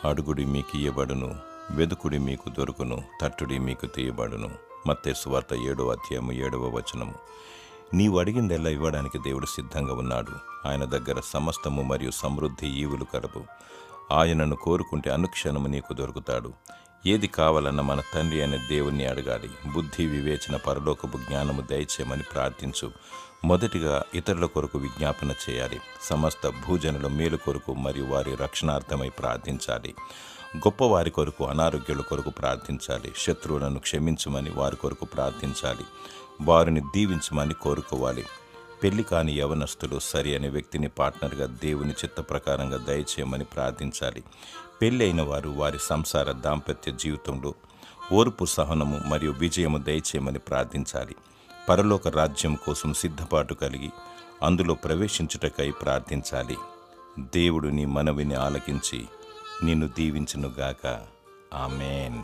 అడుగుడి మీకు ఇయ్యబడును, వెదుకుడి మీకు దొరుకును, తట్టుడి మీకు తీయబడును. మత్తయి సువార్త 7:7. నీవు అడిగిందెల్లా ఇవ్వడానికి దేవుడు సిద్ధంగా ఉన్నాడు. ఆయన దగ్గర సమస్తము మరియు సమృద్ధి ఈవులు కలవు. ఆయనను కోరుకుంటే అనుక్షణము నీకు దొరుకుతాడు. ఏది కావాలన్న మన తండ్రి అనే దేవుణ్ణి అడగాలి. బుద్ధి, వివేచన, పరలోకపు జ్ఞానము దయచేయమని ప్రార్థించు. మొదటిగా ఇతరుల కొరకు విజ్ఞాపన చేయాలి. సమస్త భూజనుల మేలు కొరకు మరియు వారి రక్షణార్థమై ప్రార్థించాలి. గొప్పవారి కొరకు, అనారోగ్యుల కొరకు ప్రార్థించాలి. శత్రువులను క్షమించమని వారి కొరకు ప్రార్థించాలి. వారిని దీవించమని కోరుకోవాలి. పెళ్లి కాని యవనస్తులు సరి అనే వ్యక్తిని పార్ట్నర్గా దేవుని చిత్త ప్రకారంగా దయచేయమని ప్రార్థించాలి. పెళ్ళి అయిన వారు వారి సంసార దాంపత్య జీవితంలో ఓర్పు, సహనము మరియు విజయము దయచేయమని ప్రార్థించాలి. పరలోక రాజ్యం కోసం సిద్ధపాటు కలిగి అందులో ప్రవేశించుటకై ప్రార్థించాలి. దేవుడు నీ మనవిని ఆలకించి నిన్ను దీవించునుగాక. ఆమేన్.